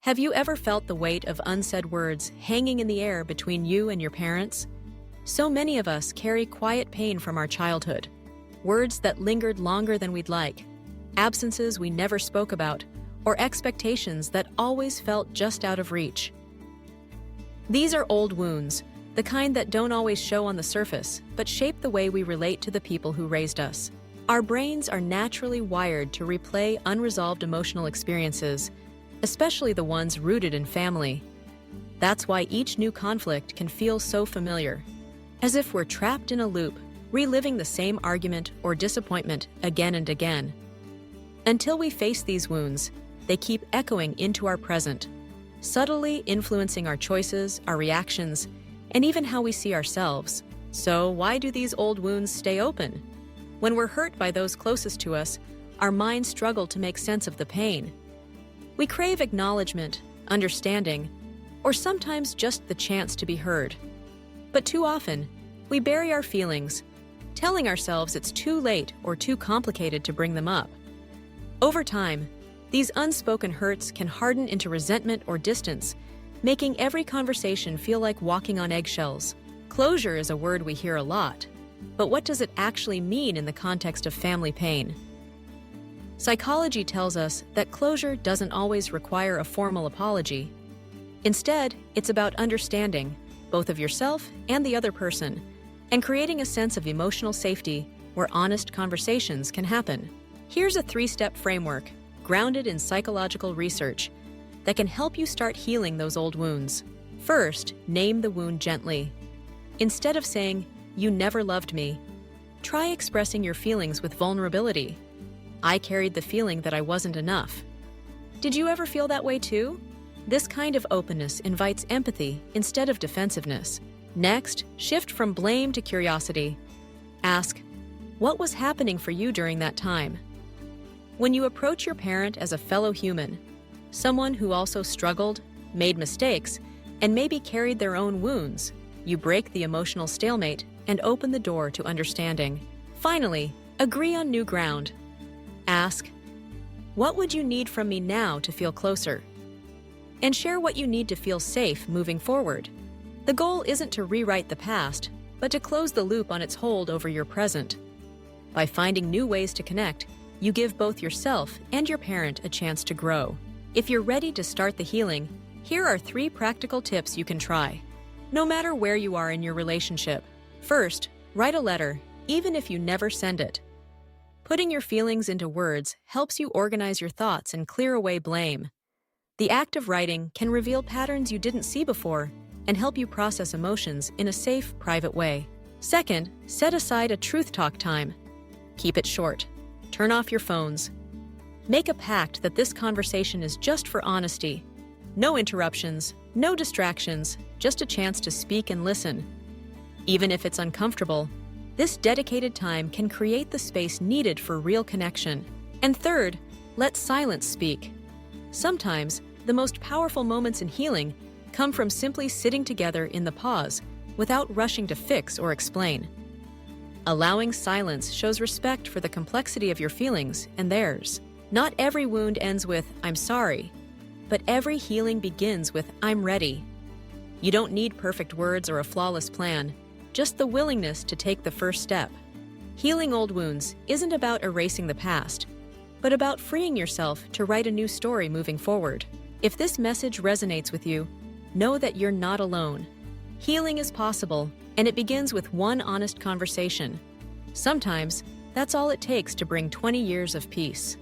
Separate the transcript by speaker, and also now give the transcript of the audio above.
Speaker 1: Have you ever felt the weight of unsaid words hanging in the air between you and your parents? So many of us carry quiet pain from our childhood. Words that lingered longer than we'd like, absences we never spoke about, or expectations that always felt just out of reach. These are old wounds, the kind that don't always show on the surface, but shape the way we relate to the people who raised us. Our brains are naturally wired to replay unresolved emotional experiences, especially the ones rooted in family. That's why each new conflict can feel so familiar, as if we're trapped in a loop, reliving the same argument or disappointment again and again. Until we face these wounds, they keep echoing into our present, subtly influencing our choices, our reactions, and even how we see ourselves. So why do these old wounds stay open? When we're hurt by those closest to us, our minds struggle to make sense of the pain. We crave acknowledgement, understanding, or sometimes just the chance to be heard. But too often, we bury our feelings, telling ourselves it's too late or too complicated to bring them up. Over time, these unspoken hurts can harden into resentment or distance, making every conversation feel like walking on eggshells. Closure is a word we hear a lot, but what does it actually mean in the context of family pain? Psychology tells us that closure doesn't always require a formal apology. Instead, it's about understanding, both of yourself and the other person, and creating a sense of emotional safety where honest conversations can happen. Here's a 3-step framework, grounded in psychological research, that can help you start healing those old wounds. First, name the wound gently. Instead of saying, "You never loved me," try expressing your feelings with vulnerability. "I carried the feeling that I wasn't enough. Did you ever feel that way too?" This kind of openness invites empathy instead of defensiveness. Next, shift from blame to curiosity. Ask, what was happening for you during that time? When you approach your parent as a fellow human, someone who also struggled, made mistakes, and maybe carried their own wounds, you break the emotional stalemate and open the door to understanding. Finally, agree on new ground. Ask, what would you need from me now to feel closer? And share what you need to feel safe moving forward. The goal isn't to rewrite the past, but to close the loop on its hold over your present. By finding new ways to connect, you give both yourself and your parent a chance to grow. If you're ready to start the healing, here are 3 practical tips you can try. No matter where you are in your relationship. First, write a letter, even if you never send it. Putting your feelings into words helps you organize your thoughts and clear away blame. The act of writing can reveal patterns you didn't see before and help you process emotions in a safe, private way. Second, set aside a truth talk time. Keep it short. Turn off your phones. Make a pact that this conversation is just for honesty. No interruptions, no distractions, just a chance to speak and listen. Even if it's uncomfortable, this dedicated time can create the space needed for real connection. And third, let silence speak. Sometimes, the most powerful moments in healing come from simply sitting together in the pause without rushing to fix or explain. Allowing silence shows respect for the complexity of your feelings and theirs. Not every wound ends with, "I'm sorry," but every healing begins with, "I'm ready." You don't need perfect words or a flawless plan, just the willingness to take the first step. Healing old wounds isn't about erasing the past, but about freeing yourself to write a new story moving forward. If this message resonates with you, know that you're not alone. Healing is possible, and it begins with one honest conversation. Sometimes, that's all it takes to bring 20 years of peace.